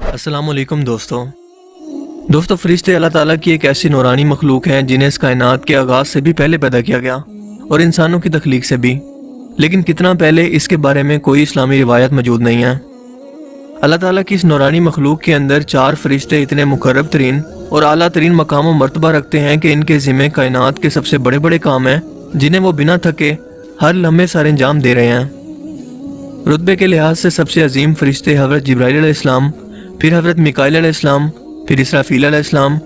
السلام علیکم دوستو فرشتے اللہ تعالیٰ کی ایک ایسی نورانی مخلوق ہیں جنہیں اس کائنات کے آغاز سے بھی پہلے پیدا کیا گیا اور انسانوں کی تخلیق سے بھی، لیکن کتنا پہلے اس کے بارے میں کوئی اسلامی روایت موجود نہیں ہے۔ اللہ تعالیٰ کی اس نورانی مخلوق کے اندر 4 فرشتے اتنے مقرب ترین اور اعلیٰ ترین مقام و مرتبہ رکھتے ہیں کہ ان کے ذمہ کائنات کے سب سے بڑے بڑے کام ہیں جنہیں وہ بنا تھکے ہر لمحے سر انجام دے رہے ہیں۔ رتبے کے لحاظ سے سب سے عظیم فرشتے حضرت جبرائیل علیہ السلام، پھر حضرت میکائیل علیہ السلام، پھر اسرافیل علیہ السلام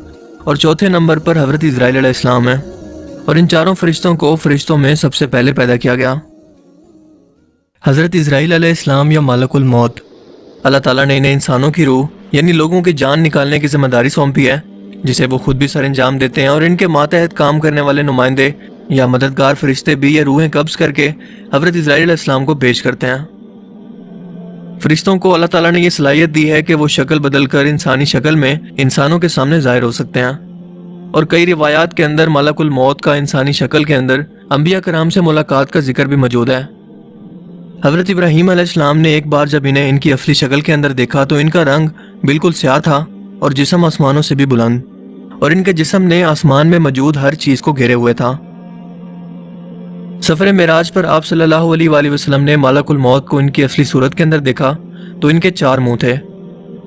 اور چوتھے نمبر پر حضرت عزرائیل علیہ السلام ہیں، اور ان چاروں فرشتوں کو فرشتوں میں سب سے پہلے پیدا کیا گیا۔ حضرت عزرائیل علیہ السلام یا ملک الموت، اللہ تعالیٰ نے انہیں انسانوں کی روح یعنی لوگوں کی جان نکالنے کی ذمہ داری سونپی ہے، جسے وہ خود بھی سر انجام دیتے ہیں، اور ان کے ماتحت کام کرنے والے نمائندے یا مددگار فرشتے بھی یہ روحیں قبض کر کے حضرت عزرائیل علیہ السلام کو پیش کرتے ہیں۔ فرشتوں کو اللہ تعالیٰ نے یہ صلاحیت دی ہے کہ وہ شکل بدل کر انسانی شکل میں انسانوں کے سامنے ظاہر ہو سکتے ہیں، اور کئی روایات کے اندر ملک الموت کا انسانی شکل کے اندر انبیاء کرام سے ملاقات کا ذکر بھی موجود ہے۔ حضرت ابراہیم علیہ السلام نے ایک بار جب انہیں ان کی اصلی شکل کے اندر دیکھا تو ان کا رنگ بالکل سیاہ تھا اور جسم آسمانوں سے بھی بلند، اور ان کے جسم نے آسمان میں موجود ہر چیز کو گھیرے ہوئے تھا۔ سفر معراج پر آپ صلی اللہ علیہ وآلہ وسلم نے ملک الموت کو ان کی اصلی صورت کے اندر دیکھا تو ان کے 4 منہ تھے۔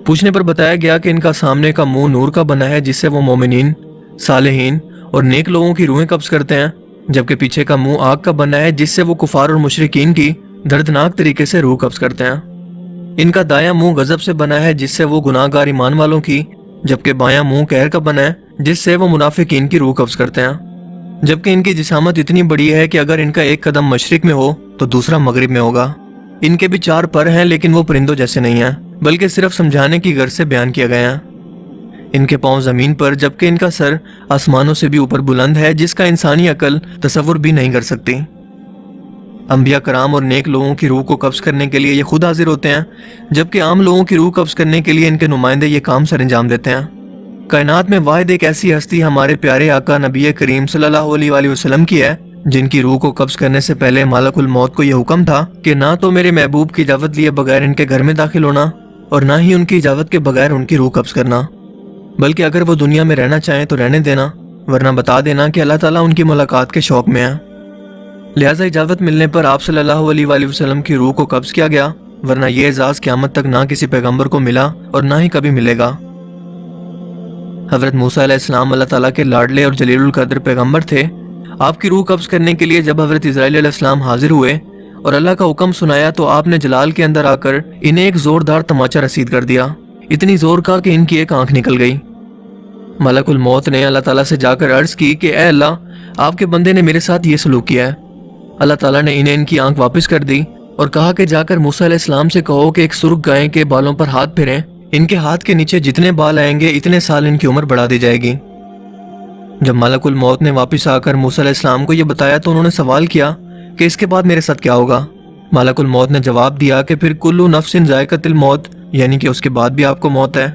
پوچھنے پر بتایا گیا کہ ان کا سامنے کا منہ نور کا بنا ہے جس سے وہ مومنین، صالحین اور نیک لوگوں کی روحیں قبض کرتے ہیں، جبکہ پیچھے کا منہ آگ کا بنا ہے جس سے وہ کفار اور مشرکین کی دردناک طریقے سے روح قبض کرتے ہیں۔ ان کا دایاں منہ غضب سے بنا ہے جس سے وہ گناہ گار ایمان والوں کی، جبکہ بایاں منہ قہر کا بنا ہے جس سے وہ منافقین کی روح قبض کرتے ہیں۔ جبکہ ان کی جسامت اتنی بڑی ہے کہ اگر ان کا ایک قدم مشرق میں ہو تو دوسرا مغرب میں ہوگا۔ ان کے بھی 4 پر ہیں لیکن وہ پرندوں جیسے نہیں ہیں، بلکہ صرف سمجھانے کی غرض سے بیان کیا گیا ہے۔ ان کے پاؤں زمین پر جبکہ ان کا سر آسمانوں سے بھی اوپر بلند ہے جس کا انسانی عقل تصور بھی نہیں کر سکتی۔ انبیاء کرام اور نیک لوگوں کی روح کو قبض کرنے کے لیے یہ خود حاضر ہوتے ہیں، جبکہ عام لوگوں کی روح قبض کرنے کے لیے ان کے نمائندے یہ کام سر انجام دیتے ہیں۔ کائنات میں واحد ایک ایسی ہستی ہمارے پیارے آقا نبی کریم صلی اللہ علیہ وآلہ وسلم کی ہے جن کی روح کو قبض کرنے سے پہلے ملک الموت کو یہ حکم تھا کہ نہ تو میرے محبوب کی اجازت لیے بغیر ان کے گھر میں داخل ہونا اور نہ ہی ان کی اجازت کے بغیر ان کی روح قبض کرنا، بلکہ اگر وہ دنیا میں رہنا چاہیں تو رہنے دینا، ورنہ بتا دینا کہ اللہ تعالیٰ ان کی ملاقات کے شوق میں ہے۔ لہٰذا اجازت ملنے پر آپ صلی اللہ علیہ وآلہ وسلم کی روح کو قبض کیا گیا، ورنہ یہ اعزاز قیامت تک نہ کسی پیغمبر کو ملا اور نہ ہی کبھی ملے گا۔ حضرت موسیٰ علیہ السلام اللہ تعالیٰ کے لاڈلے اور جلیل القدر پیغمبر تھے۔ آپ کی روح قبض کرنے کے لیے جب حضرت عزرائیل علیہ السلام حاضر ہوئے اور اللہ کا حکم سنایا تو آپ نے جلال کے اندر آ کر انہیں ایک زوردار تماچا رسید کر دیا، اتنی زور کا کہ ان کی ایک آنکھ نکل گئی۔ ملک الموت نے اللہ تعالیٰ سے جا کر عرض کی کہ اے اللہ، آپ کے بندے نے میرے ساتھ یہ سلوک کیا ہے۔ اللہ تعالیٰ نے انہیں ان کی آنکھ واپس کر دی اور کہا کہ جا کر موسیٰ علیہ السلام سے کہو کہ ایک سرخ گائے کے بالوں پر ہاتھ پھیریں، ان کے ہاتھ کے نیچے جتنے بال آئیں گے اتنے سال ان کی عمر بڑھا دی جائے گی۔ جب ملک الموت نے واپس آ کر موسیٰ علیہ السلام کو یہ بتایا تو انہوں نے سوال کیا کہ اس کے بعد میرے ساتھ کیا ہوگا؟ ملک الموت نے جواب دیا کہ پھر کلو نفس ذائقۃ الموت، یعنی کہ اس کے بعد بھی آپ کو موت ہے۔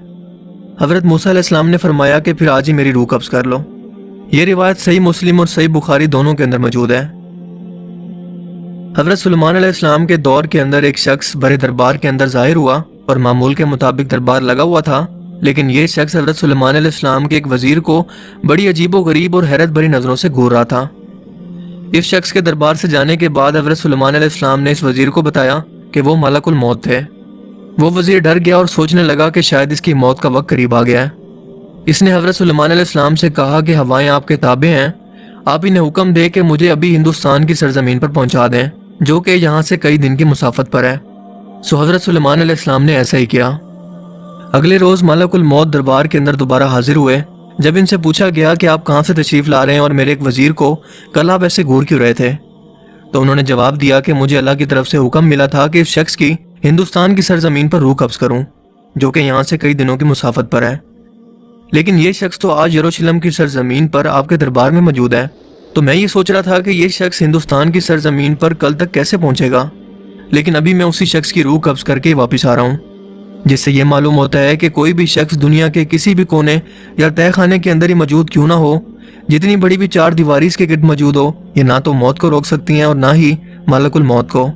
حضرت موسیٰ علیہ السلام نے فرمایا کہ پھر آج ہی میری روح قبض کر لو۔ یہ روایت صحیح مسلم اور صحیح بخاری دونوں کے اندر موجود ہے۔ حضرت سلیمان علیہ السلام کے دور کے اندر ایک شخص بڑے دربار کے اندر ظاہر ہوا اور معمول کے مطابق دربار لگا ہوا تھا، لیکن یہ شخص حضرت سلیمان علیہ السلام کے ایک وزیر کو بڑی عجیب و غریب اور حیرت بھری نظروں سے گھور رہا تھا۔ اس شخص کے دربار سے جانے کے بعد حضرت سلیمان علیہ السلام نے اس وزیر کو بتایا کہ وہ ملک الموت تھے۔ وہ وزیر ڈر گیا اور سوچنے لگا کہ شاید اس کی موت کا وقت قریب آ گیا ہے۔ اس نے حضرت سلیمان علیہ السلام سے کہا کہ ہوائیں آپ کے تابع ہیں، آپ انہیں حکم دے کہ مجھے ابھی ہندوستان کی سرزمین پر پہنچا دیں، جو کہ یہاں سے کئی دن کی مسافت پر ہے۔ سو حضرت سلیمان علیہ السلام نے ایسا ہی کیا۔ اگلے روز ملک الموت دربار کے اندر دوبارہ حاضر ہوئے۔ جب ان سے پوچھا گیا کہ آپ کہاں سے تشریف لا رہے ہیں اور میرے ایک وزیر کو کل آپ ایسے گھور کیوں رہے تھے، تو انہوں نے جواب دیا کہ مجھے اللہ کی طرف سے حکم ملا تھا کہ اس شخص کی ہندوستان کی سرزمین پر روح قبض کروں، جو کہ یہاں سے کئی دنوں کی مسافت پر ہے، لیکن یہ شخص تو آج یروشلم کی سرزمین پر آپ کے دربار میں موجود ہے۔ تو میں یہ سوچ رہا تھا کہ یہ شخص ہندوستان کی سرزمین پر کل تک کیسے پہنچے گا، لیکن ابھی میں اسی شخص کی روح قبض کر کے واپس آ رہا ہوں، جس سے یہ معلوم ہوتا ہے کہ کوئی بھی شخص دنیا کے کسی بھی کونے یا تہہ خانے کے اندر ہی موجود کیوں نہ ہو، جتنی بڑی بھی 4 دیواری اس کے گرد موجود ہو، یہ نہ تو موت کو روک سکتی ہیں اور نہ ہی ملک الموت کو۔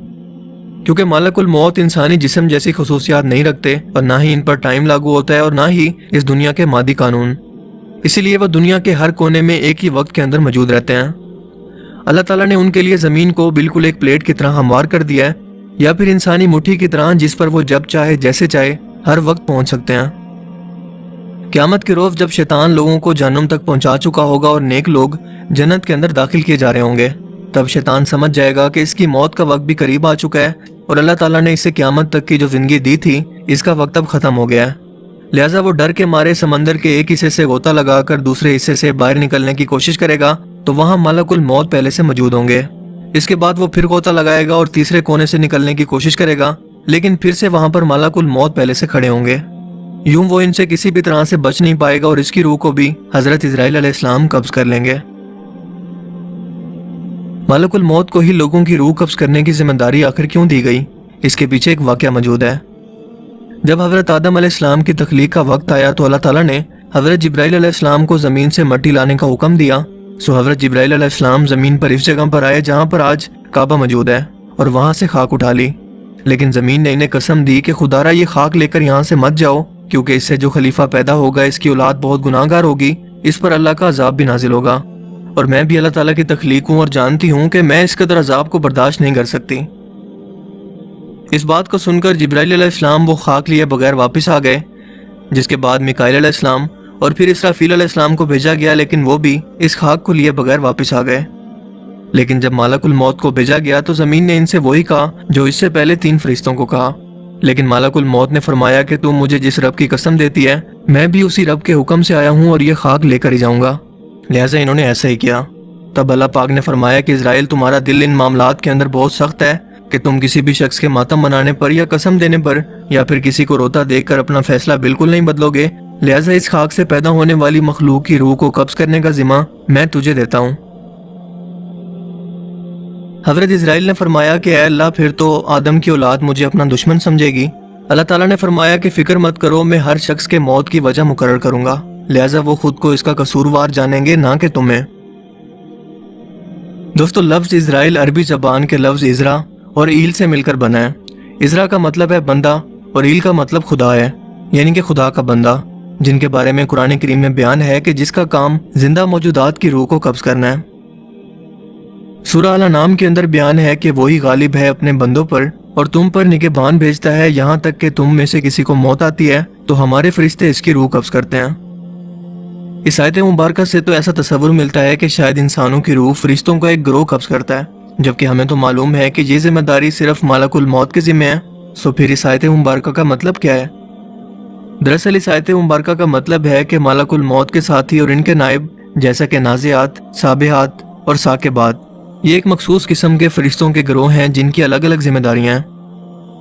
کیونکہ ملک الموت انسانی جسم جیسی خصوصیات نہیں رکھتے اور نہ ہی ان پر ٹائم لاگو ہوتا ہے اور نہ ہی اس دنیا کے مادی قانون، اسی لیے وہ دنیا کے ہر کونے میں ایک ہی وقت کے اندر موجود رہتے ہیں۔ اللہ تعالیٰ نے ان کے لیے زمین کو بالکل ایک پلیٹ کی طرح ہموار کر دیا ہے، یا پھر انسانی مٹھی کی طرح جس پر وہ جب چاہے جیسے چاہے ہر وقت پہنچ سکتے ہیں۔ قیامت کے روز جب شیطان لوگوں کو جہنم تک پہنچا چکا ہوگا اور نیک لوگ جنت کے اندر داخل کیے جا رہے ہوں گے، تب شیطان سمجھ جائے گا کہ اس کی موت کا وقت بھی قریب آ چکا ہے اور اللہ تعالیٰ نے اسے قیامت تک کی جو زندگی دی تھی اس کا وقت اب ختم ہو گیا ہے۔ لہٰذا وہ ڈر کے مارے سمندر کے ایک حصے سے غوطہ لگا کر دوسرے حصے سے باہر نکلنے کی کوشش کرے گا تو وہاں ملک الموت پہلے سے موجود ہوں گے۔ اس کے بعد وہ پھر غوطہ لگائے گا اور تیسرے کونے سے نکلنے کی کوشش کرے گا، لیکن پھر سے وہاں پر ملک الموت پہلے سے کھڑے ہوں گے۔ یوں وہ ان سے کسی بھی طرح سے بچ نہیں پائے گا اور اس کی روح کو بھی حضرت اسرائیل علیہ السلام قبض کر لیں گے۔ ملک الموت کو ہی لوگوں کی روح قبض کرنے کی ذمہ داری آخر کیوں دی گئی؟ اس کے پیچھے ایک واقعہ موجود ہے۔ جب حضرت آدم علیہ السلام کی تخلیق کا وقت آیا تو اللہ تعالیٰ نے حضرت جبرائیل علیہ السلام کو زمین سے مٹی لانے کا حکم دیا۔ سو حضرت جبرائیل علیہ السلام زمین پر اس جگہ پر آئے جہاں پر آج کعبہ موجود ہے اور وہاں سے خاک اٹھا لی، لیکن زمین نے انہیں قسم دی کہ خدارا یہ خاک لے کر یہاں سے مت جاؤ، کیونکہ اس سے جو خلیفہ پیدا ہوگا اس کی اولاد بہت گناہ گار ہوگی، اس پر اللہ کا عذاب بھی نازل ہوگا، اور میں بھی اللہ تعالیٰ کی تخلیق ہوں اور جانتی ہوں کہ میں اس قدر عذاب کو برداشت نہیں کر سکتی۔ اس بات کو سن کر جبرائیل علیہ السلام وہ خاک لیے بغیر واپس آ گئے، جس کے بعد میکائیل علیہ السلام اور پھر اسرافیل علیہ السلام کو بھیجا گیا، لیکن وہ بھی اس خاک کو لیے بغیر واپس آ گئے۔ لیکن جب ملک الموت کو بھیجا گیا تو زمین نے ان سے وہی کہا جو اس سے پہلے 3 فرشتوں کو کہا، لیکن ملک الموت نے فرمایا کہ تم مجھے جس رب کی قسم دیتی ہے میں بھی اسی رب کے حکم سے آیا ہوں اور یہ خاک لے کر ہی جاؤں گا، لہٰذا انہوں نے ایسا ہی کیا۔ تب اللہ پاک نے فرمایا کہ اسرائیل تمہارا دل ان معاملات کے اندر بہت سخت ہے کہ تم کسی بھی شخص کے ماتم بنانے پر یا قسم دینے پر یا پھر کسی کو روتا دیکھ کر اپنا فیصلہ بالکل نہیں بدلو گے، لہٰذا اس خاک سے پیدا ہونے والی مخلوق کی روح کو قبض کرنے کا ذمہ میں تجھے دیتا ہوں۔ حضرت اسرائیل نے فرمایا کہ اے اللہ پھر تو آدم کی اولاد مجھے اپنا دشمن سمجھے گی۔ اللہ تعالیٰ نے فرمایا کہ فکر مت کرو، میں ہر شخص کے موت کی وجہ مقرر کروں گا، لہٰذا وہ خود کو اس کا قصوروار جانیں گے نہ کہ تمہیں۔ دوستو لفظ اسرائیل عربی زبان کے لفظ ازرا اور ایل سے مل کر بنا ہے۔ ازرا کا مطلب ہے بندہ اور ایل کا مطلب خدا ہے، یعنی کہ خدا کا بندہ، جن کے بارے میں قرآن کریم میں بیان ہے کہ جس کا کام زندہ موجودات کی روح کو قبض کرنا ہے۔ سورہ الانعام کے اندر بیان ہے کہ وہی غالب ہے اپنے بندوں پر اور تم پر نگہبان بھیجتا ہے، یہاں تک کہ تم میں سے کسی کو موت آتی ہے تو ہمارے فرشتے اس کی روح قبض کرتے ہیں۔ اس آیت مبارکہ سے تو ایسا تصور ملتا ہے کہ شاید انسانوں کی روح فرشتوں کا ایک گروہ قبض کرتا ہے، جبکہ ہمیں تو معلوم ہے کہ یہ ذمہ داری صرف ملک الموت کے ذمہ ہے۔ سو پھر اس آیت مبارکہ کا مطلب کیا ہے؟ دراصل اس آیت مبارکہ کا مطلب ہے کہ ملک الموت کے ساتھی اور ان کے نائب جیسا کہ نازعات، سابحات اور ثاقبات، یہ ایک مخصوص قسم کے فرشتوں کے گروہ ہیں جن کی الگ الگ ذمہ داریاں ہیں۔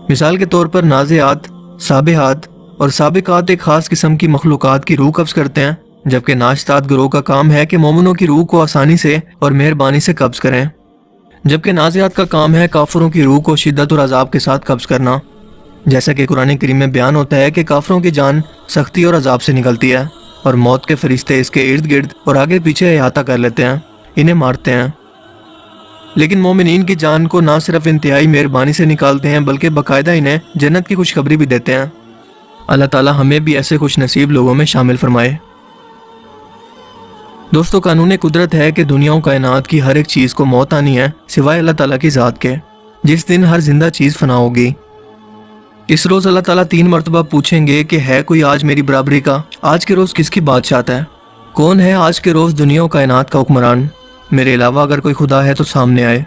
مثال کے طور پر نازعات، سابحات اور سابقات ایک خاص قسم کی مخلوقات کی روح قبض کرتے ہیں، جبکہ ناشطات گروہ کا کام ہے کہ مومنوں کی روح کو آسانی سے اور مہربانی سے قبض کریں، جبکہ نازعات کا کام ہے کافروں کی روح کو شدت اور عذاب کے ساتھ قبض کرنا، جیسا کہ قرآن کریم میں بیان ہوتا ہے کہ کافروں کی جان سختی اور عذاب سے نکلتی ہے اور موت کے فرشتے اس کے ارد گرد اور آگے پیچھے احاطہ کر لیتے ہیں، انہیں مارتے ہیں، لیکن مومنین کی جان کو نہ صرف انتہائی مہربانی سے نکالتے ہیں بلکہ باقاعدہ انہیں جنت کی خوشخبری بھی دیتے ہیں۔ اللہ تعالیٰ ہمیں بھی ایسے خوش نصیب لوگوں میں شامل فرمائے۔ دوستو قانون قدرت ہے کہ دنیا و کائنات کی ہر ایک چیز کو موت آنی ہے سوائے اللہ تعالیٰ کی ذات کے، جس دن ہر زندہ چیز فنا ہوگی۔ اس روز اللہ تعالیٰ 3 مرتبہ پوچھیں گے کہ ہے کوئی آج میری برابری کا؟ آج کے روز کس کی بادشاہت ہے؟ کون ہے آج کے روز دنیا و کائنات کا حکمران؟ میرے علاوہ اگر کوئی خدا ہے تو سامنے آئے۔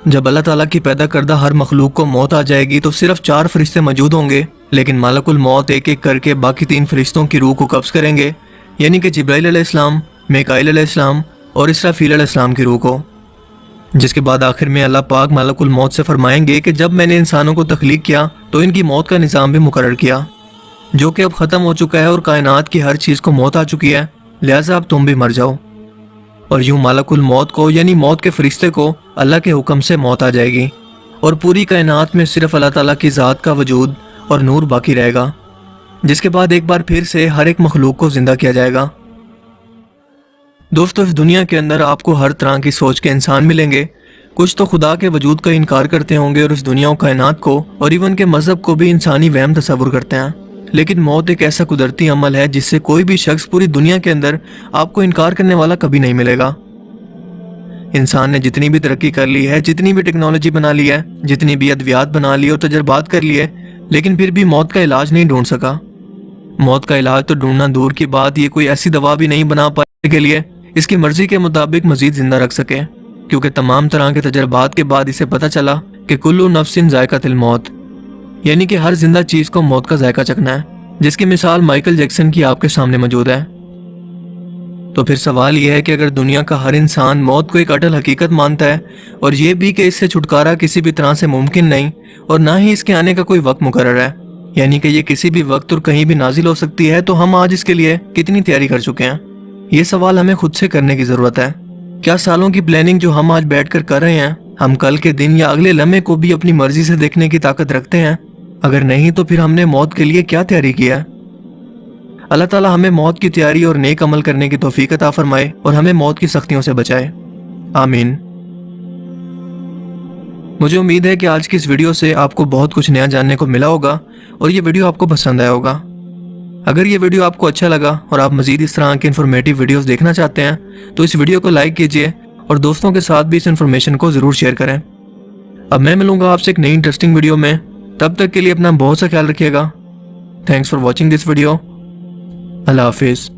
جب اللہ تعالیٰ کی پیدا کردہ ہر مخلوق کو موت آ جائے گی تو صرف 4 فرشتے موجود ہوں گے، لیکن ملک الموت ایک ایک کر کے باقی 3 فرشتوں کی روح کو قبض کریں گے، یعنی کہ جبرائیل علیہ السلام، میکائیل علیہ السلام اور اسرافیل علیہ السلام کی روح کو، جس کے بعد آخر میں اللہ پاک ملک الموت سے فرمائیں گے کہ جب میں نے انسانوں کو تخلیق کیا تو ان کی موت کا نظام بھی مقرر کیا، جو کہ اب ختم ہو چکا ہے اور کائنات کی ہر چیز کو موت آ چکی ہے، لہٰذا اب تم بھی مر جاؤ۔ اور یوں ملک الموت کو یعنی موت کے فرشتے کو اللہ کے حکم سے موت آ جائے گی اور پوری کائنات میں صرف اللہ تعالیٰ کی ذات کا وجود اور نور باقی رہے گا، جس کے بعد ایک بار پھر سے ہر ایک مخلوق کو زندہ کیا جائے گا۔ دوستو اس دنیا کے اندر آپ کو ہر طرح کی سوچ کے انسان ملیں گے، کچھ تو خدا کے وجود کا انکار کرتے ہوں گے اور اس دنیا و کائنات کو اور ایون کے مذہب کو بھی انسانی وہم تصور کرتے ہیں، لیکن موت ایک ایسا قدرتی عمل ہے جس سے کوئی بھی شخص پوری دنیا کے اندر آپ کو انکار کرنے والا کبھی نہیں ملے گا۔ انسان نے جتنی بھی ترقی کر لی ہے، جتنی بھی ٹیکنالوجی بنا لی ہے، جتنی بھی ادویات بنا لی اور تجربات کر لیے، لیکن پھر بھی موت کا علاج نہیں ڈھونڈ سکا۔ موت کا علاج تو ڈھونڈنا دور کی بات، یہ کوئی ایسی دوا بھی نہیں بنا پانے کے لیے اس کی مرضی کے مطابق مزید زندہ رکھ سکے، کیونکہ تمام طرح کے تجربات کے بعد اسے پتہ چلا کہ کلو نفس ذائقۃ الموت، یعنی کہ ہر زندہ چیز کو موت کا ذائقہ چکھنا ہے، جس کی مثال مائیکل جیکسن کی آپ کے سامنے موجود ہے۔ تو پھر سوال یہ ہے کہ اگر دنیا کا ہر انسان موت کو ایک اٹل حقیقت مانتا ہے اور یہ بھی کہ اس سے چھٹکارا کسی بھی طرح سے ممکن نہیں اور نہ ہی اس کے آنے کا کوئی وقت مقرر ہے، یعنی کہ یہ کسی بھی وقت اور کہیں بھی نازل ہو سکتی ہے، تو ہم آج اس کے لیے کتنی تیاری کر چکے ہیں؟ یہ سوال ہمیں خود سے کرنے کی ضرورت ہے۔ کیا سالوں کی پلاننگ جو ہم آج بیٹھ کر رہے ہیں، ہم کل کے دن یا اگلے لمحے کو بھی اپنی مرضی سے دیکھنے کی طاقت رکھتے ہیں؟ اگر نہیں تو پھر ہم نے موت کے لیے کیا تیاری کیا ہے؟ اللہ تعالی ہمیں موت کی تیاری اور نیک عمل کرنے کی توفیق عطا فرمائے اور ہمیں موت کی سختیوں سے بچائے، آمین۔ مجھے امید ہے کہ آج کی اس ویڈیو سے آپ کو بہت کچھ نیا جاننے کو ملا ہوگا اور یہ ویڈیو آپ کو پسند آیا ہوگا۔ اگر یہ ویڈیو آپ کو اچھا لگا اور آپ مزید اس طرح کے انفارمیٹیو ویڈیوز دیکھنا چاہتے ہیں تو اس ویڈیو کو لائک کیجئے اور دوستوں کے ساتھ بھی اس انفارمیشن کو ضرور شیئر کریں۔ اب میں ملوں گا آپ سے ایک نئی انٹرسٹنگ ویڈیو میں، تب تک کے لیے اپنا بہت سا خیال رکھیے گا۔ Thanks for watching this video. اللہ حافظ۔